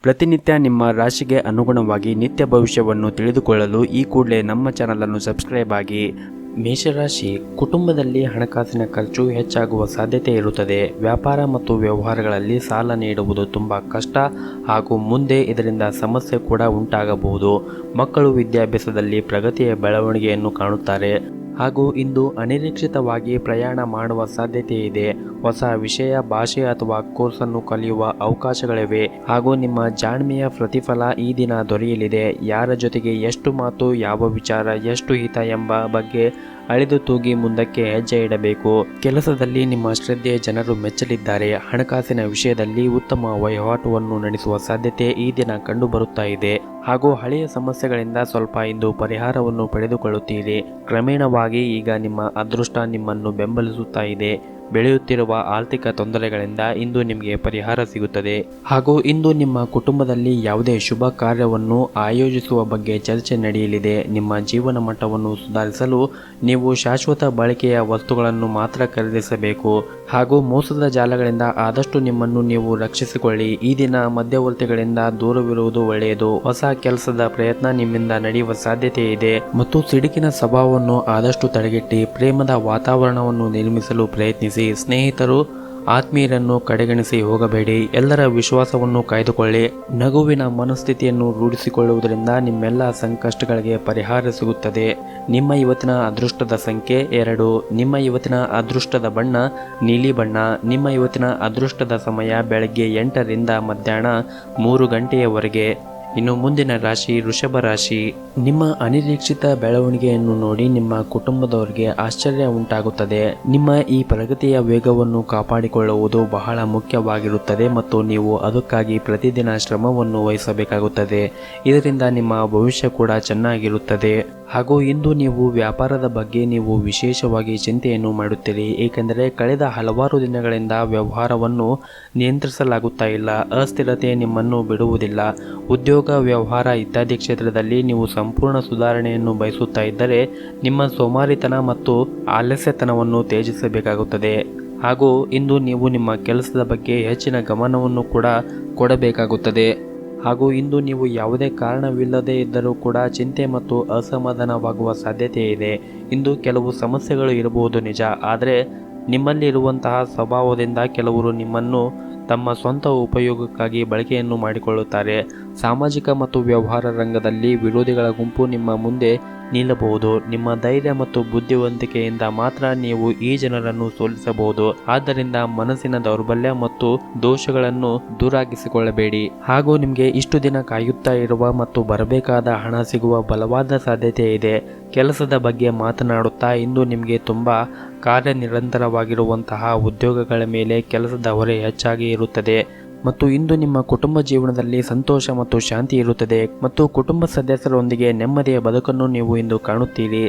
ಪ್ರತಿನಿತ್ಯ ನಿಮ್ಮ ರಾಶಿಗೆ ಅನುಗುಣವಾಗಿ ನಿತ್ಯ ಭವಿಷ್ಯವನ್ನು ತಿಳಿದುಕೊಳ್ಳಲು ಈ ಕೂಡಲೇ ನಮ್ಮ ಚಾನಲನ್ನು ಸಬ್ಸ್ಕ್ರೈಬ್ ಆಗಿ. ಮೇಷರಾಶಿ, ಕುಟುಂಬದಲ್ಲಿ ಹಣಕಾಸಿನ ಖರ್ಚು ಹೆಚ್ಚಾಗುವ ಸಾಧ್ಯತೆ ಇರುತ್ತದೆ. ವ್ಯಾಪಾರ ಮತ್ತು ವ್ಯವಹಾರಗಳಲ್ಲಿ ಸಾಲ ನೀಡುವುದು ತುಂಬ ಕಷ್ಟ ಹಾಗೂ ಮುಂದೆ ಇದರಿಂದ ಸಮಸ್ಯೆ ಕೂಡ ಉಂಟಾಗಬಹುದು. ಮಕ್ಕಳು ವಿದ್ಯಾಭ್ಯಾಸದಲ್ಲಿ ಪ್ರಗತಿಯ ಬೆಳವಣಿಗೆಯನ್ನು ಕಾಣುತ್ತಾರೆ ಹಾಗೂ ಇಂದು ಅನಿರೀಕ್ಷಿತವಾಗಿ ಪ್ರಯಾಣ ಮಾಡುವ ಸಾಧ್ಯತೆ ಇದೆ. ಹೊಸ ವಿಷಯ, ಭಾಷೆ ಅಥವಾ ಕೋರ್ಸನ್ನು ಕಲಿಯುವ ಅವಕಾಶಗಳಿವೆ ಹಾಗೂ ನಿಮ್ಮ ಜಾಣ್ಮೆಯ ಪ್ರತಿಫಲ ಈ ದಿನ ದೊರೆಯಲಿದೆ. ಯಾರ ಜೊತೆಗೆ ಎಷ್ಟು ಮಾತು, ಯಾವ ವಿಚಾರ ಎಷ್ಟು ಹಿತ ಎಂಬ ಬಗ್ಗೆ ಅಳೆದು ತೂಗಿ ಮುಂದಕ್ಕೆ ಹೆಜ್ಜೆ ಇಡಬೇಕು. ಕೆಲಸದಲ್ಲಿ ನಿಮ್ಮ ಶ್ರದ್ಧೆ ಜನರು ಮೆಚ್ಚಲಿದ್ದಾರೆ. ಹಣಕಾಸಿನ ವಿಷಯದಲ್ಲಿ ಉತ್ತಮ ವಹಿವಾಟುವನ್ನು ನಡೆಸುವ ಸಾಧ್ಯತೆ ಈ ದಿನ ಕಂಡು ಬರುತ್ತಾ ಇದೆ ಹಾಗೂ ಹಳೆಯ ಸಮಸ್ಯೆಗಳಿಂದ ಸ್ವಲ್ಪ ಇಂದು ಪರಿಹಾರವನ್ನು ಪಡೆದುಕೊಳ್ಳುತ್ತೀರಿ. ಕ್ರಮೇಣವಾಗಿ ಈಗ ನಿಮ್ಮ ಅದೃಷ್ಟ ನಿಮ್ಮನ್ನು ಬೆಂಬಲಿಸುತ್ತಾ ಇದೆ. ಬೆಳೆಯುತ್ತಿರುವ ಆರ್ಥಿಕ ತೊಂದರೆಗಳಿಂದ ಇಂದು ನಿಮಗೆ ಪರಿಹಾರ ಸಿಗುತ್ತದೆ ಹಾಗೂ ಇಂದು ನಿಮ್ಮ ಕುಟುಂಬದಲ್ಲಿ ಯಾವುದೇ ಶುಭ ಕಾರ್ಯವನ್ನು ಆಯೋಜಿಸುವ ಬಗ್ಗೆ ಚರ್ಚೆ ನಡೆಯಲಿದೆ. ನಿಮ್ಮ ಜೀವನ ಮಟ್ಟವನ್ನು ಸುಧಾರಿಸಲು ನೀವು ಶಾಶ್ವತ ಬಳಕೆಯ ವಸ್ತುಗಳನ್ನು ಮಾತ್ರ ಖರೀದಿಸಬೇಕು ಹಾಗೂ ಮೋಸದ ಜಾಲಗಳಿಂದ ಆದಷ್ಟು ನಿಮ್ಮನ್ನು ನೀವು ರಕ್ಷಿಸಿಕೊಳ್ಳಿ. ಈ ದಿನ ಮಧ್ಯವರ್ತಿಗಳಿಂದ ದೂರವಿರುವುದು ಒಳ್ಳೆಯದು. ಹೊಸ ಕೆಲಸದ ಪ್ರಯತ್ನ ನಿಮ್ಮಿಂದ ನಡೆಯುವ ಸಾಧ್ಯತೆ ಇದೆ ಮತ್ತು ಸಿಡುಕಿನ ಸ್ವಭಾವವನ್ನು ಆದಷ್ಟು ತಡೆಗಟ್ಟಿ ಪ್ರೇಮದ ವಾತಾವರಣವನ್ನು ನಿರ್ಮಿಸಲು ಪ್ರಯತ್ನಿಸಿ. ಸ್ನೇಹಿತರು, ಆತ್ಮೀಯರನ್ನು ಕಡೆಗಣಿಸಿ ಹೋಗಬೇಡಿ. ಎಲ್ಲರ ವಿಶ್ವಾಸವನ್ನು ಕಾಯ್ದುಕೊಳ್ಳಿ. ನಗುವಿನ ಮನಸ್ಥಿತಿಯನ್ನು ರೂಢಿಸಿಕೊಳ್ಳುವುದರಿಂದ ನಿಮ್ಮೆಲ್ಲ ಸಂಕಷ್ಟಗಳಿಗೆ ಪರಿಹಾರ ಸಿಗುತ್ತದೆ. ನಿಮ್ಮ ಇವತ್ತಿನ ಅದೃಷ್ಟದ ಸಂಖ್ಯೆ 2. ನಿಮ್ಮ ಇವತ್ತಿನ ಅದೃಷ್ಟದ ಬಣ್ಣ ನೀಲಿ ಬಣ್ಣ. ನಿಮ್ಮ ಇವತ್ತಿನ ಅದೃಷ್ಟದ ಸಮಯ ಬೆಳಗ್ಗೆ 8 ರಿಂದ ಮಧ್ಯಾಹ್ನ 3 ಗಂಟೆಯವರೆಗೆ. ಇನ್ನು ಮುಂದಿನ ರಾಶಿ ವೃಷಭ ರಾಶಿ. ನಿಮ್ಮ ಅನಿರೀಕ್ಷಿತ ಬೆಳವಣಿಗೆಯನ್ನು ನೋಡಿ ನಿಮ್ಮ ಕುಟುಂಬದವರಿಗೆ ಆಶ್ಚರ್ಯ ಉಂಟಾಗುತ್ತದೆ. ನಿಮ್ಮ ಈ ಪ್ರಗತಿಯ ವೇಗವನ್ನು ಕಾಪಾಡಿಕೊಳ್ಳುವುದು ಬಹಳ ಮುಖ್ಯವಾಗಿರುತ್ತದೆ ಮತ್ತು ನೀವು ಅದಕ್ಕಾಗಿ ಪ್ರತಿದಿನ ಶ್ರಮವನ್ನು ವಹಿಸಬೇಕಾಗುತ್ತದೆ. ಇದರಿಂದ ನಿಮ್ಮ ಭವಿಷ್ಯ ಕೂಡ ಚೆನ್ನಾಗಿರುತ್ತದೆ ಹಾಗೂ ಇಂದು ನೀವು ವ್ಯಾಪಾರದ ಬಗ್ಗೆ ನೀವು ವಿಶೇಷವಾಗಿ ಚಿಂತೆಯನ್ನು ಮಾಡುತ್ತೀರಿ, ಏಕೆಂದರೆ ಕಳೆದ ಹಲವಾರು ದಿನಗಳಿಂದ ವ್ಯವಹಾರವನ್ನು ನಿಯಂತ್ರಿಸಲಾಗುತ್ತಾ ಇಲ್ಲ. ಅಸ್ಥಿರತೆ ನಿಮ್ಮನ್ನು ಬಿಡುವುದಿಲ್ಲ. ಉದ್ಯೋಗ, ವ್ಯವಹಾರ ಇತ್ಯಾದಿ ಕ್ಷೇತ್ರದಲ್ಲಿ ನೀವು ಸಂಪೂರ್ಣ ಸುಧಾರಣೆಯನ್ನು ಬಯಸುತ್ತಾ ಇದ್ದರೆ ನಿಮ್ಮ ಸೋಮಾರಿತನ ಮತ್ತು ಆಲಸ್ಯತನವನ್ನು ತ್ಯಜಿಸಬೇಕಾಗುತ್ತದೆ ಹಾಗೂ ಇಂದು ನೀವು ನಿಮ್ಮ ಕೆಲಸದ ಬಗ್ಗೆ ಹೆಚ್ಚಿನ ಗಮನವನ್ನು ಕೂಡ ಕೊಡಬೇಕಾಗುತ್ತದೆ ಹಾಗೂ ಇಂದು ನೀವು ಯಾವುದೇ ಕಾರಣವಿಲ್ಲದೇ ಇದ್ದರೂ ಕೂಡ ಚಿಂತೆ ಮತ್ತು ಅಸಮಾಧಾನವಾಗುವ ಸಾಧ್ಯತೆ ಇದೆ. ಇಂದು ಕೆಲವು ಸಮಸ್ಯೆಗಳು ಇರಬಹುದು ನಿಜ, ಆದರೆ ನಿಮ್ಮಲ್ಲಿರುವಂತಹ ಸ್ವಭಾವದಿಂದ ಕೆಲವರು ನಿಮ್ಮನ್ನು ತಮ್ಮ ಸ್ವಂತ ಉಪಯೋಗಕ್ಕಾಗಿ ಬಳಕೆಯನ್ನು ಮಾಡಿಕೊಳ್ಳುತ್ತಾರೆ. ಸಾಮಾಜಿಕ ಮತ್ತು ವ್ಯವಹಾರ ರಂಗದಲ್ಲಿ ವಿರೋಧಿಗಳ ಗುಂಪು ನಿಮ್ಮ ಮುಂದೆ ನಿಲ್ಲಬಹುದು. ನಿಮ್ಮ ಧೈರ್ಯ ಮತ್ತು ಬುದ್ಧಿವಂತಿಕೆಯಿಂದ ಮಾತ್ರ ನೀವು ಈ ಜನರನ್ನು ಸೋಲಿಸಬಹುದು. ಆದ್ದರಿಂದ ಮನಸ್ಸಿನ ದೌರ್ಬಲ್ಯ ಮತ್ತು ದೋಷಗಳನ್ನು ದೂರಾಗಿಸಿಕೊಳ್ಳಬೇಡಿ ಹಾಗೂ ನಿಮಗೆ ಇಷ್ಟು ದಿನ ಕಾಯುತ್ತಾ ಇರುವ ಮತ್ತು ಬರಬೇಕಾದ ಹಣ ಸಿಗುವ ಬಲವಾದ ಸಾಧ್ಯತೆ ಇದೆ. ಕೆಲಸದ ಬಗ್ಗೆ ಮಾತನಾಡುತ್ತಾ ಇಂದು ನಿಮಗೆ ತುಂಬ ಕಾರ್ಯನಿರಂತರವಾಗಿರುವಂತಹ ಉದ್ಯೋಗಗಳ ಮೇಲೆ ಕೆಲಸದ ಹೊರೆ ಹೆಚ್ಚಾಗಿ ಇರುತ್ತದೆ ಮತ್ತು ಇಂದು ನಿಮ್ಮ ಕುಟುಂಬ ಜೀವನದಲ್ಲಿ ಸಂತೋಷ ಮತ್ತು ಶಾಂತಿ ಇರುತ್ತದೆ ಮತ್ತು ಕುಟುಂಬ ಸದಸ್ಯರೊಂದಿಗೆ ನೆಮ್ಮದಿಯ ಬದುಕನ್ನು ನೀವು ಇಂದು ಕಾಣುತ್ತೀರಿ.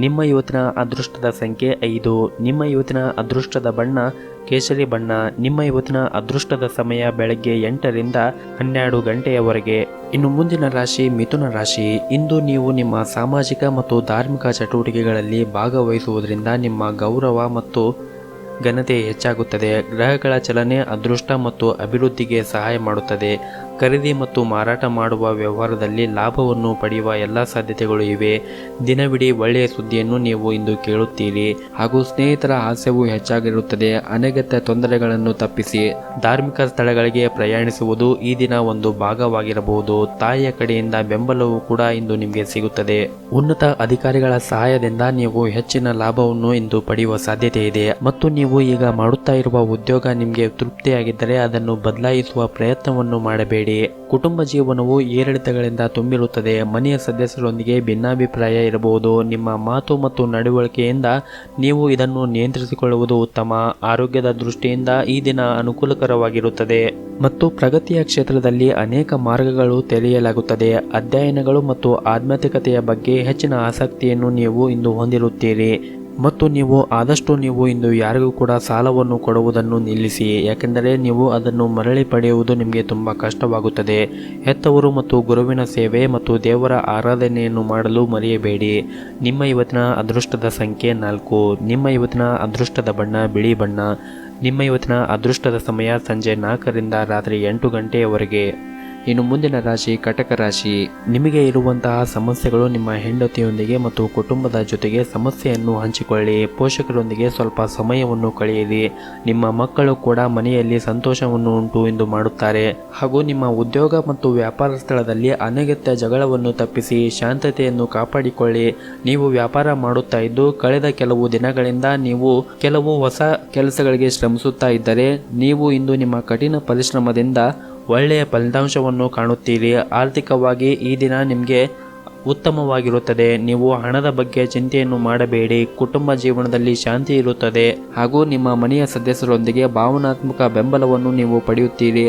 ನಿಮ್ಮ ಇವತ್ತಿನ ಅದೃಷ್ಟದ ಸಂಖ್ಯೆ 5. ನಿಮ್ಮ ಇವತ್ತಿನ ಅದೃಷ್ಟದ ಬಣ್ಣ ಕೇಸರಿ ಬಣ್ಣ. ನಿಮ್ಮ ಇವತ್ತಿನ ಅದೃಷ್ಟದ ಸಮಯ ಬೆಳಗ್ಗೆ 8 ರಿಂದ 12 ಗಂಟೆಯವರೆಗೆ. ಇನ್ನು ಮುಂದಿನ ರಾಶಿ ಮಿಥುನ ರಾಶಿ. ಇಂದು ನೀವು ನಿಮ್ಮ ಸಾಮಾಜಿಕ ಮತ್ತು ಧಾರ್ಮಿಕ ಚಟುವಟಿಕೆಗಳಲ್ಲಿ ಭಾಗವಹಿಸುವುದರಿಂದ ನಿಮ್ಮ ಗೌರವ ಮತ್ತು ಘನತೆ ಹೆಚ್ಚಾಗುತ್ತದೆ. ಗ್ರಹಗಳ ಚಲನೆ ಅದೃಷ್ಟ ಮತ್ತು ಅಭಿವೃದ್ಧಿಗೆ ಸಹಾಯ ಮಾಡುತ್ತದೆ. ಖರೀದಿ ಮತ್ತು ಮಾರಾಟ ಮಾಡುವ ವ್ಯವಹಾರದಲ್ಲಿ ಲಾಭವನ್ನು ಪಡೆಯುವ ಎಲ್ಲ ಸಾಧ್ಯತೆಗಳು ಇವೆ. ದಿನವಿಡೀ ಒಳ್ಳೆಯ ಸುದ್ದಿಯನ್ನು ನೀವು ಇಂದು ಕೇಳುತ್ತೀರಿ ಹಾಗೂ ಸ್ನೇಹಿತರ ಹಾಸ್ಯವು ಹೆಚ್ಚಾಗಿರುತ್ತದೆ. ಅನಗತ್ಯ ತೊಂದರೆಗಳನ್ನು ತಪ್ಪಿಸಿ ಧಾರ್ಮಿಕ ಸ್ಥಳಗಳಿಗೆ ಪ್ರಯಾಣಿಸುವುದು ಈ ದಿನ ಒಂದು ಭಾಗವಾಗಿರಬಹುದು. ತಾಯಿಯ ಕಡೆಯಿಂದ ಬೆಂಬಲವು ಕೂಡ ಇಂದು ನಿಮಗೆ ಸಿಗುತ್ತದೆ. ಉನ್ನತ ಅಧಿಕಾರಿಗಳ ಸಹಾಯದಿಂದ ನೀವು ಹೆಚ್ಚಿನ ಲಾಭವನ್ನು ಇಂದು ಪಡೆಯುವ ಸಾಧ್ಯತೆ ಇದೆ ಮತ್ತು ನೀವು ಈಗ ಮಾಡುತ್ತಾ ಇರುವ ಉದ್ಯೋಗ ನಿಮಗೆ ತೃಪ್ತಿಯಾಗಿದ್ದರೆ ಅದನ್ನು ಬದಲಾಯಿಸುವ ಪ್ರಯತ್ನವನ್ನು ಮಾಡಬೇಡಿ. ಕುಟುಂಬ ಜೀವನವು ಏರಿಳಿತಗಳಿಂದ ತುಂಬಿರುತ್ತದೆ. ಮನೆಯ ಸದಸ್ಯರೊಂದಿಗೆ ಭಿನ್ನಾಭಿಪ್ರಾಯ ಇರಬಹುದು. ನಿಮ್ಮ ಮಾತು ಮತ್ತು ನಡವಳಿಕೆಯಿಂದ ನೀವು ಇದನ್ನು ನಿಯಂತ್ರಿಸಿಕೊಳ್ಳುವುದು ಉತ್ತಮ. ಆರೋಗ್ಯದ ದೃಷ್ಟಿಯಿಂದ ಈ ದಿನ ಅನುಕೂಲಕರವಾಗಿರುತ್ತದೆ ಮತ್ತು ಪ್ರಗತಿಯ ಕ್ಷೇತ್ರದಲ್ಲಿ ಅನೇಕ ಮಾರ್ಗಗಳು ತೆರೆಯಲಾಗುತ್ತದೆ. ಅಧ್ಯಯನಗಳು ಮತ್ತು ಆಧ್ಯಾತ್ಮಿಕತೆಯ ಬಗ್ಗೆ ಹೆಚ್ಚಿನ ಆಸಕ್ತಿಯನ್ನು ನೀವು ಇಂದು ಹೊಂದಿರುತ್ತೀರಿ ಮತ್ತು ಆದಷ್ಟು ನೀವು ಇಂದು ಯಾರಿಗೂ ಕೂಡ ಸಾಲವನ್ನು ಕೊಡುವುದನ್ನು ನಿಲ್ಲಿಸಿ, ಯಾಕೆಂದರೆ ನೀವು ಅದನ್ನು ಮರಳಿ ಪಡೆಯುವುದು ನಿಮಗೆ ತುಂಬ ಕಷ್ಟವಾಗುತ್ತದೆ. ಹೆತ್ತವರು ಮತ್ತು ಗುರುವಿನ ಸೇವೆ ಮತ್ತು ದೇವರ ಆರಾಧನೆಯನ್ನು ಮಾಡಲು ಮರೆಯಬೇಡಿ. ನಿಮ್ಮ ಇವತ್ತಿನ ಅದೃಷ್ಟದ ಸಂಖ್ಯೆ 4. ನಿಮ್ಮ ಇವತ್ತಿನ ಅದೃಷ್ಟದ ಬಣ್ಣ ಬಿಳಿ ಬಣ್ಣ. ನಿಮ್ಮ ಇವತ್ತಿನ ಅದೃಷ್ಟದ ಸಮಯ ಸಂಜೆ 4 ರಿಂದ ರಾತ್ರಿ 8 ಗಂಟೆಯವರೆಗೆ. ಇನ್ನು ಮುಂದಿನ ರಾಶಿ ಕಟಕ ರಾಶಿ. ನಿಮಗೆ ಇರುವಂತಹ ಸಮಸ್ಯೆಗಳು ನಿಮ್ಮ ಹೆಂಡತಿಯೊಂದಿಗೆ ಮತ್ತು ಕುಟುಂಬದ ಜೊತೆಗೆ ಸಮಸ್ಯೆಯನ್ನು ಹಂಚಿಕೊಳ್ಳಿ. ಪೋಷಕರೊಂದಿಗೆ ಸ್ವಲ್ಪ ಸಮಯವನ್ನು ಕಳೆಯಿರಿ. ನಿಮ್ಮ ಮಕ್ಕಳು ಕೂಡ ಮನೆಯಲ್ಲಿ ಸಂತೋಷವನ್ನು ಉಂಟು ಎಂದು ಮಾಡುತ್ತಾರೆ. ಹಾಗೂ ನಿಮ್ಮ ಉದ್ಯೋಗ ಮತ್ತು ವ್ಯಾಪಾರ ಸ್ಥಳದಲ್ಲಿ ಅನಗತ್ಯ ಜಗಳವನ್ನು ತಪ್ಪಿಸಿ ಶಾಂತತೆಯನ್ನು ಕಾಪಾಡಿಕೊಳ್ಳಿ. ನೀವು ವ್ಯಾಪಾರ ಮಾಡುತ್ತಾ ಇದ್ದು ಕಳೆದ ಕೆಲವು ದಿನಗಳಿಂದ ನೀವು ಕೆಲವು ಹೊಸ ಕೆಲಸಗಳಿಗೆ ಶ್ರಮಿಸುತ್ತಾ ಇದ್ದರೆ ನೀವು ಇಂದು ನಿಮ್ಮ ಕಠಿಣ ಪರಿಶ್ರಮದಿಂದ ಒಳ್ಳೆಯ ಫಲಿತಾಂಶವನ್ನು ಕಾಣುತ್ತೀರಿ. ಆರ್ಥಿಕವಾಗಿ ಈ ದಿನ ನಿಮಗೆ ಉತ್ತಮವಾಗಿರುತ್ತದೆ. ನೀವು ಹಣದ ಬಗ್ಗೆ ಚಿಂತೆಯನ್ನು ಮಾಡಬೇಡಿ. ಕುಟುಂಬ ಜೀವನದಲ್ಲಿ ಶಾಂತಿ ಇರುತ್ತದೆ ಹಾಗೂ ನಿಮ್ಮ ಮನೆಯ ಸದಸ್ಯರೊಂದಿಗೆ ಭಾವನಾತ್ಮಕ ಬೆಂಬಲವನ್ನು ನೀವು ಪಡೆಯುತ್ತೀರಿ.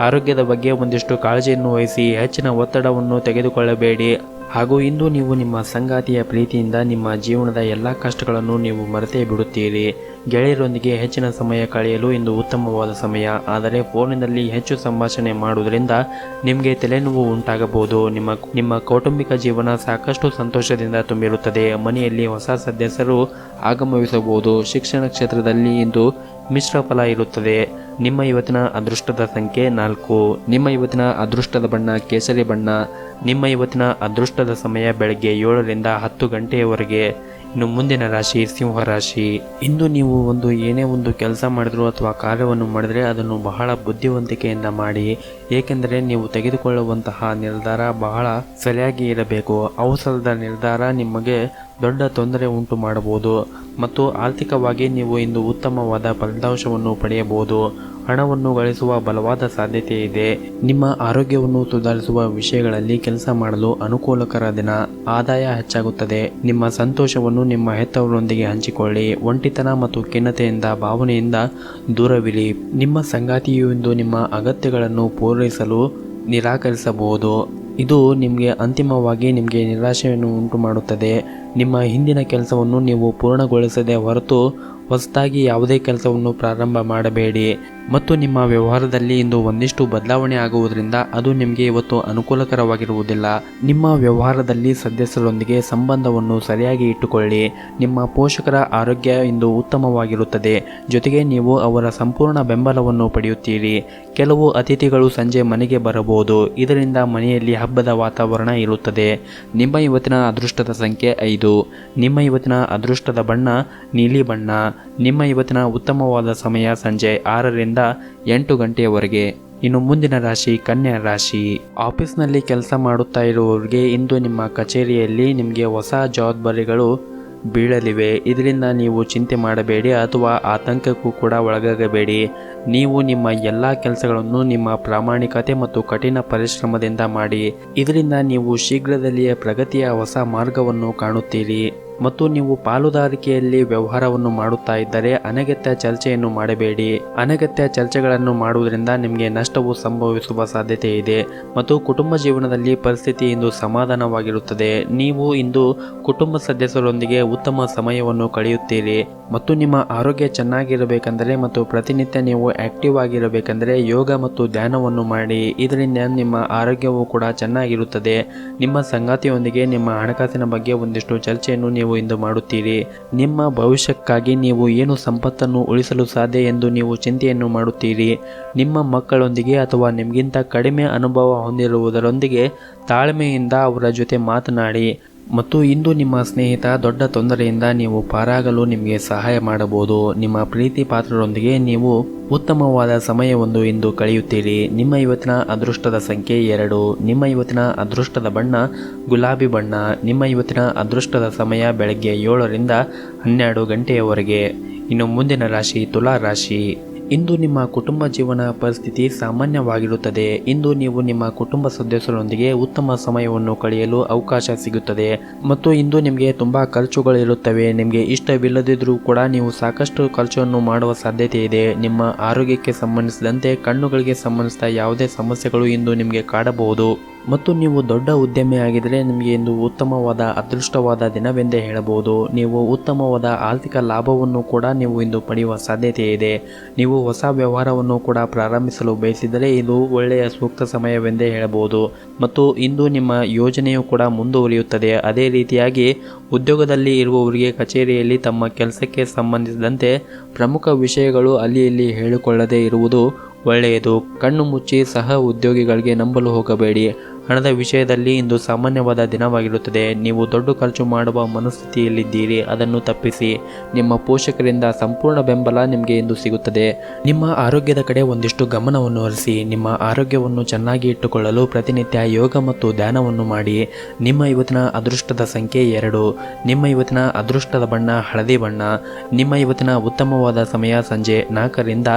ಆರೋಗ್ಯದ ಬಗ್ಗೆ ಒಂದಿಷ್ಟು ಕಾಳಜಿಯನ್ನು ವಹಿಸಿ. ಹೆಚ್ಚಿನ ಒತ್ತಡವನ್ನು ತೆಗೆದುಕೊಳ್ಳಬೇಡಿ. ಹಾಗೂ ಇಂದು ನೀವು ನಿಮ್ಮ ಸಂಗಾತಿಯ ಪ್ರೀತಿಯಿಂದ ನಿಮ್ಮ ಜೀವನದ ಎಲ್ಲ ಕಷ್ಟಗಳನ್ನು ನೀವು ಮರೆತೇ ಬಿಡುತ್ತೀರಿ. ಗೆಳೆಯರೊಂದಿಗೆ ಹೆಚ್ಚಿನ ಸಮಯ ಕಳೆಯಲು ಇಂದು ಉತ್ತಮವಾದ ಸಮಯ. ಆದರೆ ಫೋನಿನಲ್ಲಿ ಹೆಚ್ಚು ಸಂಭಾಷಣೆ ಮಾಡುವುದರಿಂದ ನಿಮಗೆ ತಲೆನೋವು ಉಂಟಾಗಬಹುದು. ನಿಮ್ಮ ಕೌಟುಂಬಿಕ ಜೀವನ ಸಾಕಷ್ಟು ಸಂತೋಷದಿಂದ ತುಂಬಿರುತ್ತದೆ. ಮನೆಯಲ್ಲಿ ಹೊಸ ಸದಸ್ಯರು ಆಗಮಿಸಬಹುದು. ಶಿಕ್ಷಣ ಕ್ಷೇತ್ರದಲ್ಲಿ ಇಂದು ಮಿಶ್ರ ಫಲ ಇರುತ್ತದೆ. ನಿಮ್ಮ ಇವತ್ತಿನ ಅದೃಷ್ಟದ ಸಂಖ್ಯೆ 4. ನಿಮ್ಮ ಇವತ್ತಿನ ಅದೃಷ್ಟದ ಬಣ್ಣ ಕೇಸರಿ ಬಣ್ಣ. ನಿಮ್ಮ ಇವತ್ತಿನ ಅದೃಷ್ಟದ ಸಮಯ ಬೆಳಗ್ಗೆ 7 ರಿಂದ 10 ಗಂಟೆಯವರೆಗೆ. ಇನ್ನು ಮುಂದಿನ ರಾಶಿ ಸಿಂಹ ರಾಶಿ. ಇಂದು ನೀವು ಏನೇ ಒಂದು ಕೆಲಸ ಮಾಡಿದ್ರು ಅಥವಾ ಕಾರ್ಯವನ್ನು ಮಾಡಿದರೆ ಅದನ್ನು ಬಹಳ ಬುದ್ಧಿವಂತಿಕೆಯಿಂದ ಮಾಡಿ. ಏಕೆಂದರೆ ನೀವು ತೆಗೆದುಕೊಳ್ಳುವಂತಹ ನಿರ್ಧಾರ ಬಹಳ ಸರಿಯಾಗಿ ಇರಬೇಕು. ಅವಸರದ ನಿರ್ಧಾರ ನಿಮಗೆ ದೊಡ್ಡ ತೊಂದರೆ ಉಂಟು ಮಾಡಬಹುದು ಮತ್ತು ಆರ್ಥಿಕವಾಗಿ ನೀವು ಇಂದು ಉತ್ತಮವಾದ ಫಲಿತಾಂಶವನ್ನು ಪಡೆಯಬಹುದು. ಹಣವನ್ನು ಗಳಿಸುವ ಬಲವಾದ ಸಾಧ್ಯತೆ ಇದೆ. ನಿಮ್ಮ ಆರೋಗ್ಯವನ್ನು ಸುಧಾರಿಸುವ ವಿಷಯಗಳಲ್ಲಿ ಕೆಲಸ ಮಾಡಲು ಅನುಕೂಲಕರ ದಿನ. ಆದಾಯ ಹೆಚ್ಚಾಗುತ್ತದೆ. ನಿಮ್ಮ ಸಂತೋಷವನ್ನು ನಿಮ್ಮ ಹೆತ್ತವರೊಂದಿಗೆ ಹಂಚಿಕೊಳ್ಳಿ. ಒಂಟಿತನ ಮತ್ತು ಖಿನ್ನತೆಯಿಂದ ಭಾವನೆಯಿಂದ ದೂರವಿರಿ. ನಿಮ್ಮ ಸಂಗಾತಿಯು ಇಂದು ನಿಮ್ಮ ಅಗತ್ಯಗಳನ್ನು ಪೂರೈಸಲು ನಿರಾಕರಿಸಬಹುದು. ಇದು ಅಂತಿಮವಾಗಿ ನಿಮಗೆ ನಿರಾಶೆಯನ್ನು ಉಂಟು ಮಾಡುತ್ತದೆ. ನಿಮ್ಮ ಹಿಂದಿನ ಕೆಲಸವನ್ನು ನೀವು ಪೂರ್ಣಗೊಳಿಸದೆ ಹೊರತು ಹೊಸದಾಗಿ ಯಾವುದೇ ಕೆಲಸವನ್ನು ಪ್ರಾರಂಭ ಮಾಡಬೇಡಿ. ಮತ್ತು ನಿಮ್ಮ ವ್ಯವಹಾರದಲ್ಲಿ ಇಂದು ಒಂದಿಷ್ಟು ಬದಲಾವಣೆ ಆಗುವುದರಿಂದ ಅದು ನಿಮಗೆ ಇವತ್ತು ಅನುಕೂಲಕರವಾಗಿರುವುದಿಲ್ಲ. ನಿಮ್ಮ ವ್ಯವಹಾರದಲ್ಲಿ ಸದಸ್ಯರೊಂದಿಗೆ ಸಂಬಂಧವನ್ನು ಸರಿಯಾಗಿ ಇಟ್ಟುಕೊಳ್ಳಿ. ನಿಮ್ಮ ಪೋಷಕರ ಆರೋಗ್ಯ ಇಂದು ಉತ್ತಮವಾಗಿರುತ್ತದೆ. ಜೊತೆಗೆ ನೀವು ಅವರ ಸಂಪೂರ್ಣ ಬೆಂಬಲವನ್ನು ಪಡೆಯುತ್ತೀರಿ. ಕೆಲವು ಅತಿಥಿಗಳು ಸಂಜೆ ಮನೆಗೆ ಬರಬಹುದು. ಇದರಿಂದ ಮನೆಯಲ್ಲಿ ಹಬ್ಬದ ವಾತಾವರಣ ಇರುತ್ತದೆ. ನಿಮ್ಮ ಇವತ್ತಿನ ಅದೃಷ್ಟದ ಸಂಖ್ಯೆ 5. ನಿಮ್ಮ ಇವತ್ತಿನ ಅದೃಷ್ಟದ ಬಣ್ಣ ನೀಲಿ ಬಣ್ಣ. ನಿಮ್ಮ ಇವತ್ತಿನ ಉತ್ತಮವಾದ ಸಮಯ ಸಂಜೆ 6 ರಿಂದ 8 ಗಂಟೆಯವರೆಗೆ. ಇನ್ನು ಮುಂದಿನ ರಾಶಿ ಕನ್ಯಾ ರಾಶಿ. ಆಫೀಸ್ನಲ್ಲಿ ಕೆಲಸ ಮಾಡುತ್ತಾ ಇರುವವರಿಗೆ ಇಂದು ನಿಮ್ಮ ಕಚೇರಿಯಲ್ಲಿ ನಿಮಗೆ ಹೊಸ ಜವಾಬ್ದಾರಿಗಳು ಬೀಳಲಿವೆ. ಇದರಿಂದ ನೀವು ಚಿಂತೆ ಮಾಡಬೇಡಿ ಅಥವಾ ಆತಂಕಕ್ಕೂ ಕೂಡ ಒಳಗಾಗಬೇಡಿ. ನೀವು ನಿಮ್ಮ ಎಲ್ಲ ಕೆಲಸಗಳನ್ನು ನಿಮ್ಮ ಪ್ರಾಮಾಣಿಕತೆ ಮತ್ತು ಕಠಿಣ ಪರಿಶ್ರಮದಿಂದ ಮಾಡಿ. ಇದರಿಂದ ನೀವು ಶೀಘ್ರದಲ್ಲಿಯೇ ಪ್ರಗತಿಯ ಹೊಸ ಮಾರ್ಗವನ್ನು ಕಾಣುತ್ತೀರಿ. ಮತ್ತು ನೀವು ಪಾಲುದಾರಿಕೆಯಲ್ಲಿ ವ್ಯವಹಾರವನ್ನು ಮಾಡುತ್ತಾ ಇದ್ದರೆ ಅನಗತ್ಯ ಚರ್ಚೆಯನ್ನು ಮಾಡಬೇಡಿ. ಅನಗತ್ಯ ಚರ್ಚೆಗಳನ್ನು ಮಾಡುವುದರಿಂದ ನಿಮಗೆ ನಷ್ಟವು ಸಂಭವಿಸುವ ಸಾಧ್ಯತೆ ಇದೆ. ಮತ್ತು ಕುಟುಂಬ ಜೀವನದಲ್ಲಿ ಪರಿಸ್ಥಿತಿ ಇಂದು ಸಮಾಧಾನವಾಗಿರುತ್ತದೆ. ನೀವು ಇಂದು ಕುಟುಂಬ ಸದಸ್ಯರೊಂದಿಗೆ ಉತ್ತಮ ಸಮಯವನ್ನು ಕಳೆಯುತ್ತೀರಿ. ಮತ್ತು ನಿಮ್ಮ ಆರೋಗ್ಯ ಚೆನ್ನಾಗಿರಬೇಕೆಂದರೆ ಮತ್ತು ಪ್ರತಿನಿತ್ಯ ನೀವು ಆಕ್ಟಿವ್ ಆಗಿರಬೇಕೆಂದರೆ ಯೋಗ ಮತ್ತು ಧ್ಯಾನವನ್ನು ಮಾಡಿ. ಇದರಿಂದ ನಿಮ್ಮ ಆರೋಗ್ಯವು ಕೂಡ ಚೆನ್ನಾಗಿರುತ್ತದೆ. ನಿಮ್ಮ ಸಂಗಾತಿಯೊಂದಿಗೆ ನಿಮ್ಮ ಹಣಕಾಸಿನ ಬಗ್ಗೆ ಒಂದಿಷ್ಟು ಚರ್ಚೆಯನ್ನು ನೀವು ಇಂದು ಮಾಡುತ್ತೀರಿ. ನಿಮ್ಮ ಭವಿಷ್ಯಕ್ಕಾಗಿ ನೀವು ಏನು ಸಂಪತ್ತನ್ನು ಉಳಿಸಲು ಸಾಧ್ಯ ಎಂದು ನೀವು ಚಿಂತೆಯನ್ನು ಮಾಡುತ್ತೀರಿ. ನಿಮ್ಮ ಮಕ್ಕಳೊಂದಿಗೆ ಅಥವಾ ನಿಮಗಿಂತ ಕಡಿಮೆ ಅನುಭವ ಹೊಂದಿರುವುದರೊಂದಿಗೆ ತಾಳ್ಮೆಯಿಂದ ಅವರ ಜೊತೆ ಮಾತನಾಡಿ. ಮತ್ತು ಇಂದು ನಿಮ್ಮ ಸ್ನೇಹಿತ ದೊಡ್ಡ ತೊಂದರೆಯಿಂದ ನೀವು ಪಾರಾಗಲು ನಿಮಗೆ ಸಹಾಯ ಮಾಡಬಹುದು. ನಿಮ್ಮ ಪ್ರೀತಿ ಪಾತ್ರರೊಂದಿಗೆ ನೀವು ಉತ್ತಮವಾದ ಸಮಯವನ್ನು ಇಂದು ಕಳೆಯುತ್ತೀರಿ. ನಿಮ್ಮ ಇವತ್ತಿನ ಅದೃಷ್ಟದ ಸಂಖ್ಯೆ 2. ನಿಮ್ಮ ಇವತ್ತಿನ ಅದೃಷ್ಟದ ಬಣ್ಣ ಗುಲಾಬಿ ಬಣ್ಣ. ನಿಮ್ಮ ಇವತ್ತಿನ ಅದೃಷ್ಟದ ಸಮಯ ಬೆಳಗ್ಗೆ 7 ರಿಂದ 12 ಗಂಟೆಯವರೆಗೆ. ಇನ್ನು ಮುಂದಿನ ರಾಶಿ ತುಲಾ ರಾಶಿ. ಇಂದು ನಿಮ್ಮ ಕುಟುಂಬ ಜೀವನ ಪರಿಸ್ಥಿತಿ ಸಾಮಾನ್ಯವಾಗಿರುತ್ತದೆ. ಇಂದು ನೀವು ನಿಮ್ಮ ಕುಟುಂಬ ಸದಸ್ಯರೊಂದಿಗೆ ಉತ್ತಮ ಸಮಯವನ್ನು ಕಳೆಯಲು ಅವಕಾಶ ಸಿಗುತ್ತದೆ. ಮತ್ತು ಇಂದು ನಿಮಗೆ ತುಂಬ ಖರ್ಚುಗಳಿರುತ್ತವೆ. ನಿಮಗೆ ಇಷ್ಟವಿಲ್ಲದಿದ್ದರೂ ಕೂಡ ನೀವು ಸಾಕಷ್ಟು ಖರ್ಚನ್ನು ಮಾಡುವ ಸಾಧ್ಯತೆ ಇದೆ. ನಿಮ್ಮ ಆರೋಗ್ಯಕ್ಕೆ ಸಂಬಂಧಿಸಿದಂತೆ ಕಣ್ಣುಗಳಿಗೆ ಸಂಬಂಧಿಸಿದ ಯಾವುದೇ ಸಮಸ್ಯೆಗಳು ಇಂದು ನಿಮಗೆ ಕಾಡಬಹುದು. ಮತ್ತು ನೀವು ದೊಡ್ಡ ಉದ್ಯಮಿಯಾಗಿದ್ದರೆ ನಿಮಗೆ ಇಂದು ಉತ್ತಮವಾದ ಅದೃಷ್ಟವಾದ ದಿನವೆಂದೇ ಹೇಳಬಹುದು. ನೀವು ಉತ್ತಮವಾದ ಆರ್ಥಿಕ ಲಾಭವನ್ನು ಕೂಡ ನೀವು ಇಂದು ಪಡೆಯುವ ಸಾಧ್ಯತೆ ಇದೆ. ನೀವು ಹೊಸ ವ್ಯವಹಾರವನ್ನು ಕೂಡ ಪ್ರಾರಂಭಿಸಲು ಬಯಸಿದರೆ ಇದು ಒಳ್ಳೆಯ ಸೂಕ್ತ ಸಮಯವೆಂದೇ ಹೇಳಬಹುದು. ಮತ್ತು ಇಂದು ನಿಮ್ಮ ಯೋಜನೆಯು ಕೂಡ ಮುಂದುವರಿಯುತ್ತದೆ. ಅದೇ ರೀತಿಯಾಗಿ ಉದ್ಯೋಗದಲ್ಲಿ ಇರುವವರಿಗೆ ಕಚೇರಿಯಲ್ಲಿ ತಮ್ಮ ಕೆಲಸಕ್ಕೆ ಸಂಬಂಧಿಸಿದಂತೆ ಪ್ರಮುಖ ವಿಷಯಗಳು ಅಲ್ಲಿ ಇಲ್ಲಿ ಹೇಳಿಕೊಳ್ಳದೇ ಇರುವುದು ಒಳ್ಳೆಯದು. ಕಣ್ಣು ಮುಚ್ಚಿ ಸಹ ಉದ್ಯೋಗಿಗಳಿಗೆ ನಂಬಲು ಹೋಗಬೇಡಿ. ಹಣದ ವಿಷಯದಲ್ಲಿ ಇಂದು ಸಾಮಾನ್ಯವಾದ ದಿನವಾಗಿರುತ್ತದೆ. ನೀವು ದೊಡ್ಡ ಖರ್ಚು ಮಾಡುವ ಮನಸ್ಥಿತಿಯಲ್ಲಿದ್ದೀರಿ, ಅದನ್ನು ತಪ್ಪಿಸಿ. ನಿಮ್ಮ ಪೋಷಕರಿಂದ ಸಂಪೂರ್ಣ ಬೆಂಬಲ ನಿಮಗೆ ಇಂದು ಸಿಗುತ್ತದೆ. ನಿಮ್ಮ ಆರೋಗ್ಯದ ಕಡೆ ಒಂದಿಷ್ಟು ಗಮನವನ್ನು ಹರಿಸಿ. ನಿಮ್ಮ ಆರೋಗ್ಯವನ್ನು ಚೆನ್ನಾಗಿ ಇಟ್ಟುಕೊಳ್ಳಲು ಪ್ರತಿನಿತ್ಯ ಯೋಗ ಮತ್ತು ಧ್ಯಾನವನ್ನು ಮಾಡಿ. ನಿಮ್ಮ ಇವತ್ತಿನ ಅದೃಷ್ಟದ ಸಂಖ್ಯೆ 2. ನಿಮ್ಮ ಇವತ್ತಿನ ಅದೃಷ್ಟದ ಬಣ್ಣ ಹಳದಿ ಬಣ್ಣ. ನಿಮ್ಮ ಇವತ್ತಿನ ಉತ್ತಮವಾದ ಸಮಯ ಸಂಜೆ 4 ರಿಂದ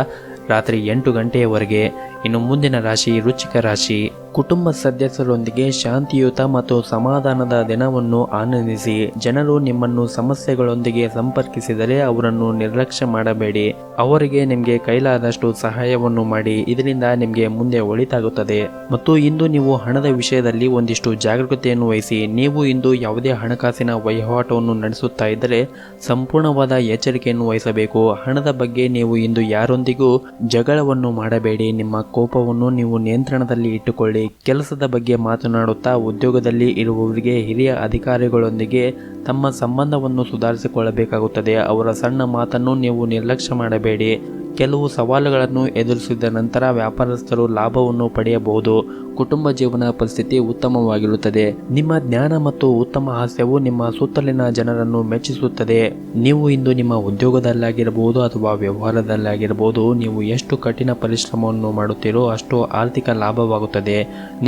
ರಾತ್ರಿ 8 ಗಂಟೆಯವರೆಗೆ. ಇನ್ನು ಮುಂದಿನ ರಾಶಿ ವೃಶ್ಚಿಕ ರಾಶಿ. ಕುಟುಂಬ ಸದಸ್ಯರೊಂದಿಗೆ ಶಾಂತಿಯುತ ಮತ್ತು ಸಮಾಧಾನದ ದಿನವನ್ನು ಆನಂದಿಸಿ. ಜನರು ನಿಮ್ಮನ್ನು ಸಮಸ್ಯೆಗಳೊಂದಿಗೆ ಸಂಪರ್ಕಿಸಿದರೆ ಅವರನ್ನು ನಿರ್ಲಕ್ಷ್ಯ ಮಾಡಬೇಡಿ. ಅವರಿಗೆ ನಿಮಗೆ ಕೈಲಾದಷ್ಟು ಸಹಾಯವನ್ನು ಮಾಡಿ. ಇದರಿಂದ ನಿಮಗೆ ಮುಂದೆ ಒಳಿತಾಗುತ್ತದೆ. ಮತ್ತು ಇಂದು ನೀವು ಹಣದ ವಿಷಯದಲ್ಲಿ ಒಂದಿಷ್ಟು ಜಾಗರೂಕತೆಯನ್ನು ವಹಿಸಿ. ನೀವು ಇಂದು ಯಾವುದೇ ಹಣಕಾಸಿನ ವಹಿವಾಟವನ್ನು ನಡೆಸುತ್ತಾ ಇದ್ದರೆ ಸಂಪೂರ್ಣವಾದ ಎಚ್ಚರಿಕೆಯನ್ನು ವಹಿಸಬೇಕು. ಹಣದ ಬಗ್ಗೆ ನೀವು ಇಂದು ಯಾರೊಂದಿಗೂ ಜಗಳವನ್ನು ಮಾಡಬೇಡಿ. ನಿಮ್ಮ ಕೋಪವನ್ನು ನೀವು ನಿಯಂತ್ರಣದಲ್ಲಿ ಇಟ್ಟುಕೊಳ್ಳಿ. ಕೆಲಸದ ಬಗ್ಗೆ ಮಾತನಾಡುತ್ತಾ ಉದ್ಯೋಗದಲ್ಲಿ ಇರುವವರಿಗೆ ಹಿರಿಯ ಅಧಿಕಾರಿಗಳೊಂದಿಗೆ ತಮ್ಮ ಸಂಬಂಧವನ್ನು ಸುಧಾರಿಸಿಕೊಳ್ಳಬೇಕಾಗುತ್ತದೆ. ಅವರ ಸಣ್ಣ ಮಾತನ್ನು ನೀವು ನಿರ್ಲಕ್ಷ್ಯ ಮಾಡಬೇಡಿ. ಕೆಲವು ಸವಾಲುಗಳನ್ನು ಎದುರಿಸಿದ ನಂತರ ವ್ಯಾಪಾರಸ್ಥರು ಲಾಭವನ್ನು ಪಡೆಯಬಹುದು. ಕುಟುಂಬ ಜೀವನ ಪರಿಸ್ಥಿತಿ ಉತ್ತಮವಾಗಿರುತ್ತದೆ. ನಿಮ್ಮ ಜ್ಞಾನ ಮತ್ತು ಉತ್ತಮ ಹಾಸ್ಯವು ನಿಮ್ಮ ಸುತ್ತಲಿನ ಜನರನ್ನು ಮೆಚ್ಚಿಸುತ್ತದೆ. ನೀವು ಇಂದು ನಿಮ್ಮ ಉದ್ಯೋಗದಲ್ಲಾಗಿರಬಹುದು ಅಥವಾ ವ್ಯವಹಾರದಲ್ಲಾಗಿರಬಹುದು, ನೀವು ಎಷ್ಟು ಕಠಿಣ ಪರಿಶ್ರಮವನ್ನು ಮಾಡುತ್ತೀರೋ ಅಷ್ಟು ಆರ್ಥಿಕ ಲಾಭವಾಗುತ್ತದೆ.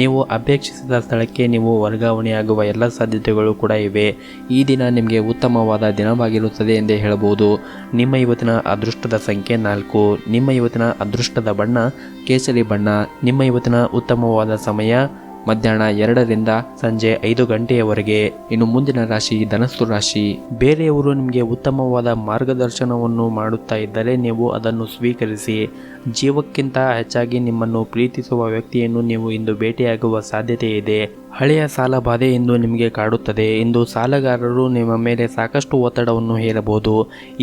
ನೀವು ಅಪೇಕ್ಷಿಸಿದ ಸ್ಥಳಕ್ಕೆ ನೀವು ವರ್ಗಾವಣೆಯಾಗುವ ಎಲ್ಲ ಸಾಧ್ಯತೆಗಳು ಕೂಡ ಇವೆ. ಈ ದಿನ ನಿಮಗೆ ಉತ್ತಮವಾದ ದಿನವಾಗಿರುತ್ತದೆ ಎಂದೇ ಹೇಳಬಹುದು. ನಿಮ್ಮ ಇವತ್ತಿನ ಅದೃಷ್ಟದ ಸಂಖ್ಯೆ 4. ನಿಮ್ಮ ಇವತ್ತಿನ ಅದೃಷ್ಟದ ಬಣ್ಣ ಕೇಸರಿ ಬಣ್ಣ. ನಿಮ್ಮ ಇವತ್ತಿನ ಉತ್ತಮವಾದ ಸಮಯ ಮಧ್ಯಾಹ್ನ 2 ರಿಂದ ಸಂಜೆ 5 ಗಂಟೆಯವರೆಗೆ. ಇನ್ನು ಮುಂದಿನ ರಾಶಿ ಧನಸ್ಸು ರಾಶಿ. ಬೇರೆಯವರು ನಿಮಗೆ ಉತ್ತಮವಾದ ಮಾರ್ಗದರ್ಶನವನ್ನು ಮಾಡುತ್ತಾ ಇದ್ದರೆ ನೀವು ಅದನ್ನು ಸ್ವೀಕರಿಸಿ. ಜೀವಕ್ಕಿಂತ ಹೆಚ್ಚಾಗಿ ನಿಮ್ಮನ್ನು ಪ್ರೀತಿಸುವ ವ್ಯಕ್ತಿಯನ್ನು ನೀವು ಇಂದು ಭೇಟಿಯಾಗುವ ಸಾಧ್ಯತೆ ಇದೆ. ಹಳೆಯ ಸಾಲ ಬಾಧೆ ಇಂದು ನಿಮಗೆ ಕಾಡುತ್ತದೆ. ಇಂದು ಸಾಲಗಾರರು ನಿಮ್ಮ ಮೇಲೆ ಸಾಕಷ್ಟು ಒತ್ತಡವನ್ನು ಹೇರಬಹುದು.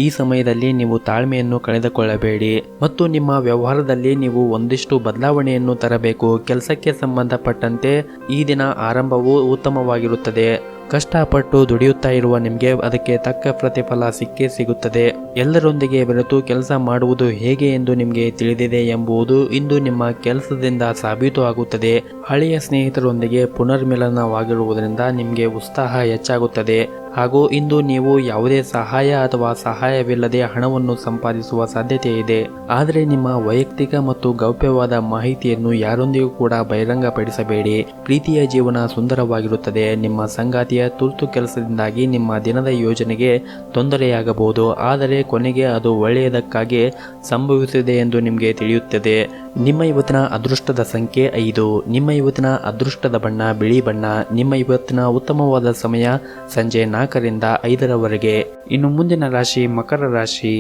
ಈ ಸಮಯದಲ್ಲಿ ನೀವು ತಾಳ್ಮೆಯನ್ನು ಕಳೆದುಕೊಳ್ಳಬೇಡಿ ಮತ್ತು ನಿಮ್ಮ ವ್ಯವಹಾರದಲ್ಲಿ ನೀವು ಒಂದಿಷ್ಟು ಬದಲಾವಣೆಯನ್ನು ತರಬೇಕು. ಕೆಲಸಕ್ಕೆ ಸಂಬಂಧಪಟ್ಟಂತೆ ಈ ದಿನ ಆರಂಭವು ಉತ್ತಮವಾಗಿರುತ್ತದೆ. ಕಷ್ಟಪಟ್ಟು ದುಡಿಯುತ್ತಾ ಇರುವ ನಿಮಗೆ ಅದಕ್ಕೆ ತಕ್ಕ ಪ್ರತಿಫಲ ಸಿಕ್ಕೇ ಸಿಗುತ್ತದೆ. ಎಲ್ಲರೊಂದಿಗೆ ಬೆರೆತು ಕೆಲಸ ಮಾಡುವುದು ಹೇಗೆ ಎಂದು ನಿಮಗೆ ತಿಳಿದಿದೆ ಎಂಬುದು ಇಂದು ನಿಮ್ಮ ಕೆಲಸದಿಂದ ಸಾಬೀತು ಆಗುತ್ತದೆ. ಹಳೆಯ ಸ್ನೇಹಿತರೊಂದಿಗೆ ಪುನರ್ಮಿಲನವಾಗಿರುವುದರಿಂದ ನಿಮಗೆ ಉತ್ಸಾಹ ಹೆಚ್ಚಾಗುತ್ತದೆ. ಹಾಗೂ ಇಂದು ನೀವು ಯಾವುದೇ ಸಹಾಯ ಅಥವಾ ಸಹಾಯವಿಲ್ಲದೆ ಹಣವನ್ನು ಸಂಪಾದಿಸುವ ಸಾಧ್ಯತೆ ಇದೆ. ಆದರೆ ನಿಮ್ಮ ವೈಯಕ್ತಿಕ ಮತ್ತು ಗೌಪ್ಯವಾದ ಮಾಹಿತಿಯನ್ನು ಯಾರೊಂದಿಗೂ ಕೂಡ ಬಹಿರಂಗಪಡಿಸಬೇಡಿ. ಪ್ರೀತಿಯ ಜೀವನ ಸುಂದರವಾಗಿರುತ್ತದೆ. ನಿಮ್ಮ ಸಂಗಾತಿಯ ತುರ್ತು ಕೆಲಸದಿಂದಾಗಿ ನಿಮ್ಮ ದಿನದ ಯೋಜನೆಗೆ ತೊಂದರೆಯಾಗಬಹುದು, ಆದರೆ ಕೊನೆಗೆ ಅದು ಒಳ್ಳೆಯದಕ್ಕಾಗಿ ಸಂಭವಿಸಿದೆ ಎಂದು ನಿಮಗೆ ತಿಳಿಯುತ್ತದೆ. ನಿಮ್ಮ ಇವತ್ತಿನ ಅದೃಷ್ಟದ ಸಂಖ್ಯೆ 5. ನಿಮ್ಮ ಇವತ್ತಿನ ಅದೃಷ್ಟದ ಬಣ್ಣ ಬಿಳಿ ಬಣ್ಣ. ನಿಮ್ಮ ಇವತ್ತಿನ ಉತ್ತಮವಾದ ಸಮಯ ಸಂಜೆ 4 ರಿಂದ 5ರವರೆಗೆ. ಇನ್ನು ಮುಂದಿನ ರಾಶಿ ಮಕರ ರಾಶಿ.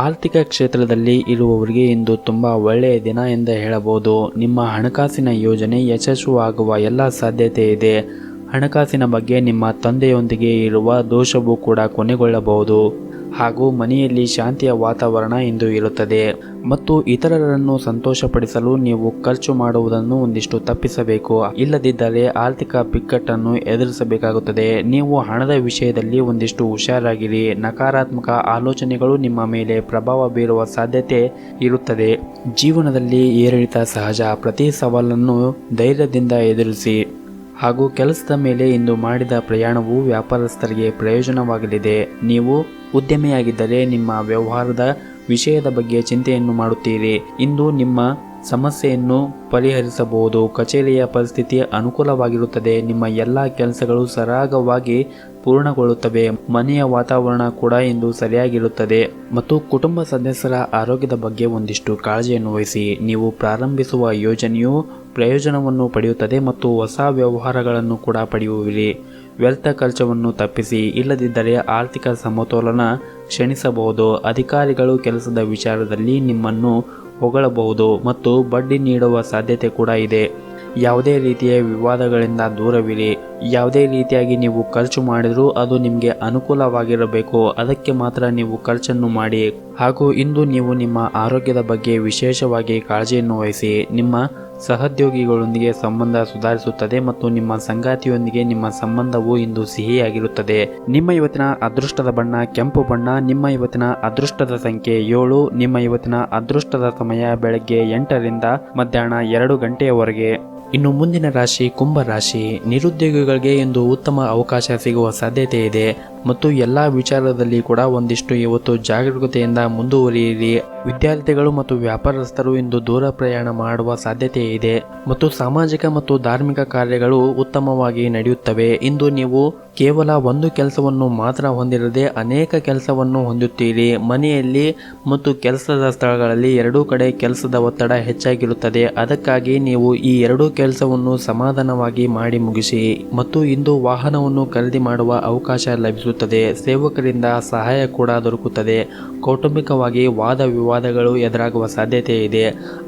ಆರ್ಥಿಕ ಕ್ಷೇತ್ರದಲ್ಲಿ ಇರುವವರಿಗೆ ಇಂದು ತುಂಬ ಒಳ್ಳೆಯ ದಿನ ಎಂದು ಹೇಳಬಹುದು. ನಿಮ್ಮ ಹಣಕಾಸಿನ ಯೋಜನೆ ಯಶಸ್ವಿಯಾಗುವ ಎಲ್ಲ ಸಾಧ್ಯತೆ ಇದೆ. ಹಣಕಾಸಿನ ಬಗ್ಗೆ ನಿಮ್ಮ ತಂದೆಯೊಂದಿಗೆ ಇರುವ ದೋಷವೂ ಕೂಡ ಕೊನೆಗೊಳ್ಳಬಹುದು. ಹಾಗೂ ಮನೆಯಲ್ಲಿ ಶಾಂತಿಯ ವಾತಾವರಣ ಇಂದು ಇರುತ್ತದೆ. ಮತ್ತು ಇತರರನ್ನು ಸಂತೋಷಪಡಿಸಲು ನೀವು ಖರ್ಚು ಮಾಡುವುದನ್ನು ಒಂದಿಷ್ಟು ತಪ್ಪಿಸಬೇಕು. ಇಲ್ಲದಿದ್ದರೆ ಆರ್ಥಿಕ ಬಿಕ್ಕಟ್ಟನ್ನು ಎದುರಿಸಬೇಕಾಗುತ್ತದೆ. ನೀವು ಹಣದ ವಿಷಯದಲ್ಲಿ ಒಂದಿಷ್ಟು ಹುಷಾರಾಗಿರಿ. ನಕಾರಾತ್ಮಕ ಆಲೋಚನೆಗಳು ನಿಮ್ಮ ಮೇಲೆ ಪ್ರಭಾವ ಬೀರುವ ಸಾಧ್ಯತೆ ಇರುತ್ತದೆ. ಜೀವನದಲ್ಲಿ ಏರಿಳಿತ ಸಹಜ. ಪ್ರತಿ ಸವಾಲನ್ನು ಧೈರ್ಯದಿಂದ ಎದುರಿಸಿ. ಹಾಗೂ ಕೆಲಸದ ಮೇಲೆ ಇಂದು ಮಾಡಿದ ಪ್ರಯಾಣವು ವ್ಯಾಪಾರಸ್ಥರಿಗೆ ಪ್ರಯೋಜನವಾಗಲಿದೆ. ನೀವು ಉದ್ಯಮಿಯಾಗಿದ್ದರೆ ನಿಮ್ಮ ವ್ಯವಹಾರದ ವಿಷಯದ ಬಗ್ಗೆ ಚಿಂತೆಯನ್ನು ಮಾಡುತ್ತೀರಿ. ಇಂದು ನಿಮ್ಮ ಸಮಸ್ಯೆಯನ್ನು ಪರಿಹರಿಸಬಹುದು. ಕಚೇರಿಯ ಪರಿಸ್ಥಿತಿ ಅನುಕೂಲವಾಗಿರುತ್ತದೆ. ನಿಮ್ಮ ಎಲ್ಲ ಕೆಲಸಗಳು ಸರಾಗವಾಗಿ ಪೂರ್ಣಗೊಳ್ಳುತ್ತವೆ. ಮನೆಯ ವಾತಾವರಣ ಕೂಡ ಇಂದು ಸರಿಯಾಗಿರುತ್ತದೆ. ಮತ್ತು ಕುಟುಂಬ ಸದಸ್ಯರ ಆರೋಗ್ಯದ ಬಗ್ಗೆ ಒಂದಿಷ್ಟು ಕಾಳಜಿಯನ್ನು ವಹಿಸಿ. ನೀವು ಪ್ರಾರಂಭಿಸುವ ಯೋಜನೆಯು ಪ್ರಯೋಜನವನ್ನು ಪಡೆಯುತ್ತದೆ ಮತ್ತು ಹೊಸ ವ್ಯವಹಾರಗಳನ್ನು ಕೂಡ ಪಡೆಯುವಿರಿ. ವ್ಯರ್ಥ ಖರ್ಚವನ್ನು ತಪ್ಪಿಸಿ. ಇಲ್ಲದಿದ್ದರೆ ಆರ್ಥಿಕ ಸಮತೋಲನ ಕ್ಷೀಣಿಸಬಹುದು. ಅಧಿಕಾರಿಗಳು ಕೆಲಸದ ವಿಚಾರದಲ್ಲಿ ನಿಮ್ಮನ್ನು ಹೊಗಳಬಹುದು ಮತ್ತು ಬಡ್ಡಿ ನೀಡುವ ಸಾಧ್ಯತೆ ಕೂಡ ಇದೆ. ಯಾವುದೇ ರೀತಿಯ ವಿವಾದಗಳಿಂದ ದೂರವಿರಿ. ಯಾವುದೇ ರೀತಿಯಾಗಿ ನೀವು ಖರ್ಚು ಮಾಡಿದರೂ ಅದು ನಿಮಗೆ ಅನುಕೂಲವಾಗಿರಬೇಕು, ಅದಕ್ಕೆ ಮಾತ್ರ ನೀವು ಖರ್ಚನ್ನು ಮಾಡಿ. ಹಾಗೂ ಇಂದು ನೀವು ನಿಮ್ಮ ಆರೋಗ್ಯದ ಬಗ್ಗೆ ವಿಶೇಷವಾಗಿ ಕಾಳಜಿಯನ್ನು ವಹಿಸಿ. ನಿಮ್ಮ ಸಹೋದ್ಯೋಗಿಗಳೊಂದಿಗೆ ಸಂಬಂಧ ಸುಧಾರಿಸುತ್ತದೆ ಮತ್ತು ನಿಮ್ಮ ಸಂಗಾತಿಯೊಂದಿಗೆ ನಿಮ್ಮ ಸಂಬಂಧವು ಇಂದು ಸಿಹಿಯಾಗಿರುತ್ತದೆ. ನಿಮ್ಮ ಇವತ್ತಿನ ಅದೃಷ್ಟದ ಬಣ್ಣ ಕೆಂಪು ಬಣ್ಣ. ನಿಮ್ಮ ಇವತ್ತಿನ ಅದೃಷ್ಟದ ಸಂಖ್ಯೆ 7. ನಿಮ್ಮ ಇವತ್ತಿನ ಅದೃಷ್ಟದ ಸಮಯ ಬೆಳಗ್ಗೆ 8ರಿಂದ ಮಧ್ಯಾಹ್ನ 2 ಗಂಟೆಯವರೆಗೆ. ಇನ್ನು ಮುಂದಿನ ರಾಶಿ ಕುಂಭ ರಾಶಿ. ನಿರುದ್ಯೋಗಿಗಳಿಗೆ ಇಂದು ಉತ್ತಮ ಅವಕಾಶ ಸಿಗುವ ಸಾಧ್ಯತೆ ಇದೆ ಮತ್ತು ಎಲ್ಲ ವಿಚಾರದಲ್ಲಿ ಕೂಡ ಒಂದಿಷ್ಟು ಇವತ್ತು ಜಾಗರೂಕತೆಯಿಂದ ಮುಂದುವರಿಯಿರಿ. ವಿದ್ಯಾರ್ಥಿಗಳು ಮತ್ತು ವ್ಯಾಪಾರಸ್ಥರು ಇಂದು ದೂರ ಪ್ರಯಾಣ ಮಾಡುವ ಸಾಧ್ಯತೆ ಇದೆ ಮತ್ತು ಸಾಮಾಜಿಕ ಮತ್ತು ಧಾರ್ಮಿಕ ಕಾರ್ಯಗಳು ಉತ್ತಮವಾಗಿ ನಡೆಯುತ್ತವೆ. ಇಂದು ನೀವು ಕೇವಲ ಒಂದು ಕೆಲಸವನ್ನು ಮಾತ್ರ ಹೊಂದಿರದೆ ಅನೇಕ ಕೆಲಸವನ್ನು ಹೊಂದುತ್ತೀರಿ. ಮನೆಯಲ್ಲಿ ಮತ್ತು ಕೆಲಸದ ಸ್ಥಳಗಳಲ್ಲಿ ಎರಡೂ ಕಡೆ ಕೆಲಸದ ಒತ್ತಡ ಹೆಚ್ಚಾಗಿರುತ್ತದೆ. ಅದಕ್ಕಾಗಿ ನೀವು ಈ ಎರಡೂ ಕೆಲಸವನ್ನು ಸಮಾಧಾನವಾಗಿ ಮಾಡಿ ಮುಗಿಸಿ. ಮತ್ತು ಇಂದು ವಾಹನವನ್ನು ಖರೀದಿ ಮಾಡುವ ಅವಕಾಶ ಲಭಿಸುತ್ತದೆ. ಸೇವಕರಿಂದ ಸಹಾಯ ಕೂಡ ದೊರಕುತ್ತದೆ. ಕೌಟುಂಬಿಕವಾಗಿ ವಾದ ವಿವಾದಗಳು ಎದುರಾಗುವ ಸಾಧ್ಯತೆ ಇದೆ.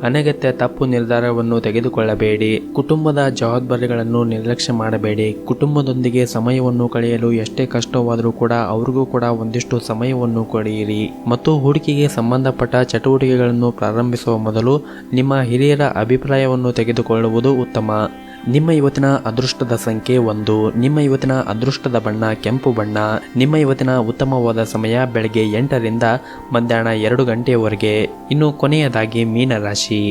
ಅನಗತ್ಯ ತಪ್ಪು ನಿರ್ಧಾರವನ್ನು ತೆಗೆದುಕೊಳ್ಳಬೇಡಿ. ಕುಟುಂಬದ ಜವಾಬ್ದಾರಿಗಳನ್ನು ನಿರ್ಲಕ್ಷ್ಯ ಮಾಡಬೇಡಿ. ಕುಟುಂಬದೊಂದಿಗೆ ಸಮಯವನ್ನು ಕಳೆಯಲು ಎಷ್ಟೇ ಕಷ್ಟವಾದರೂ ಕೂಡ ಅವ್ರಿಗೂ ಕೂಡ ಒಂದಿಷ್ಟು ಸಮಯವನ್ನು ಕೊಡಿಯಿರಿ. ಮತ್ತು ಹೂಡಿಕೆಗೆ ಸಂಬಂಧಪಟ್ಟ ಚಟುವಟಿಕೆಗಳನ್ನು ಪ್ರಾರಂಭಿಸುವ ಮೊದಲು ನಿಮ್ಮ ಹಿರಿಯರ ಅಭಿಪ್ರಾಯವನ್ನು ತೆಗೆದುಕೊಳ್ಳುವುದು ಉತ್ತಮ. ನಿಮ್ಮ ಇವತ್ತಿನ ಅದೃಷ್ಟದ ಸಂಖ್ಯೆ 1. ನಿಮ್ಮ ಇವತ್ತಿನ ಅದೃಷ್ಟದ ಬಣ್ಣ ಕೆಂಪು ಬಣ್ಣ. ನಿಮ್ಮ ಇವತ್ತಿನ ಉತ್ತಮವಾದ ಸಮಯ ಬೆಳಗ್ಗೆ 8ರಿಂದ ಮಧ್ಯಾಹ್ನ 2 ಗಂಟೆಯವರೆಗೆ. ಇನ್ನು ಕೊನೆಯದಾಗಿ ಮೀನ ರಾಶಿ.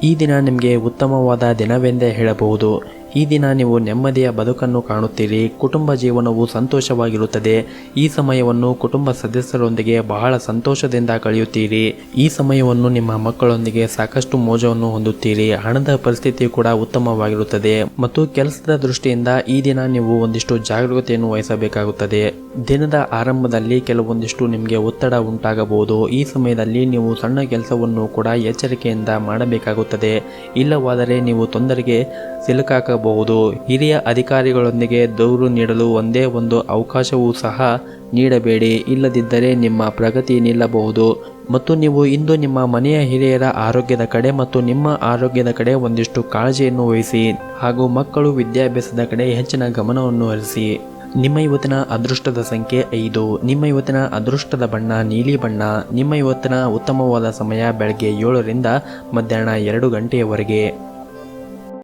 ಈ ದಿನ ನಿಮಗೆ ಉತ್ತಮವಾದ ದಿನವೆಂದೇ ಹೇಳಬಹುದು. ಈ ದಿನ ನೀವು ನೆಮ್ಮದಿಯ ಬದುಕನ್ನು ಕಾಣುತ್ತೀರಿ. ಕುಟುಂಬ ಜೀವನವು ಸಂತೋಷವಾಗಿರುತ್ತದೆ. ಈ ಸಮಯವನ್ನು ಕುಟುಂಬ ಸದಸ್ಯರೊಂದಿಗೆ ಬಹಳ ಸಂತೋಷದಿಂದ ಕಳೆಯುತ್ತೀರಿ. ಈ ಸಮಯವನ್ನು ನಿಮ್ಮ ಮಕ್ಕಳೊಂದಿಗೆ ಸಾಕಷ್ಟು ಮೋಜವನ್ನು ಹೊಂದುತ್ತೀರಿ. ಹಣದ ಪರಿಸ್ಥಿತಿ ಕೂಡ ಉತ್ತಮವಾಗಿರುತ್ತದೆ ಮತ್ತು ಕೆಲಸದ ದೃಷ್ಟಿಯಿಂದ ಈ ದಿನ ನೀವು ಒಂದಿಷ್ಟು ಜಾಗರೂಕತೆಯನ್ನು ವಹಿಸಬೇಕಾಗುತ್ತದೆ. ದಿನದ ಆರಂಭದಲ್ಲಿ ಕೆಲವೊಂದಿಷ್ಟು ನಿಮಗೆ ಒತ್ತಡ ಉಂಟಾಗಬಹುದು. ಈ ಸಮಯದಲ್ಲಿ ನೀವು ಸಣ್ಣ ಕೆಲಸವನ್ನು ಕೂಡ ಎಚ್ಚರಿಕೆಯಿಂದ ಮಾಡಬೇಕಾಗುತ್ತದೆ. ಇಲ್ಲವಾದರೆ ನೀವು ತೊಂದರೆಗೆ ಸಿಲುಕಾಗಬಹುದು. ಹಿರಿಯ ಅಧಿಕಾರಿಗಳೊಂದಿಗೆ ದೂರು ನೀಡಲು ಒಂದೇ ಒಂದು ಅವಕಾಶವೂ ಸಹ ನೀಡಬೇಡಿ. ಇಲ್ಲದಿದ್ದರೆ ನಿಮ್ಮ ಪ್ರಗತಿ ನಿಲ್ಲಬಹುದು. ಮತ್ತು ನೀವು ಇಂದು ನಿಮ್ಮ ಮನೆಯ ಹಿರಿಯರ ಆರೋಗ್ಯದ ಕಡೆ ಮತ್ತು ನಿಮ್ಮ ಆರೋಗ್ಯದ ಕಡೆ ಒಂದಿಷ್ಟು ಕಾಳಜಿಯನ್ನು ವಹಿಸಿ. ಹಾಗೂ ಮಕ್ಕಳು ವಿದ್ಯಾಭ್ಯಾಸದ ಕಡೆ ಹೆಚ್ಚಿನ ಗಮನವನ್ನು ಹರಿಸಿ. ನಿಮ್ಮ ಇವತ್ತಿನ ಅದೃಷ್ಟದ ಸಂಖ್ಯೆ 5. ನಿಮ್ಮ ಇವತ್ತಿನ ಅದೃಷ್ಟದ ಬಣ್ಣ ನೀಲಿ ಬಣ್ಣ. ನಿಮ್ಮ ಇವತ್ತಿನ ಉತ್ತಮವಾದ ಸಮಯ ಬೆಳಗ್ಗೆ 7ರಿಂದ ಮಧ್ಯಾಹ್ನ 2 ಗಂಟೆಯವರೆಗೆ.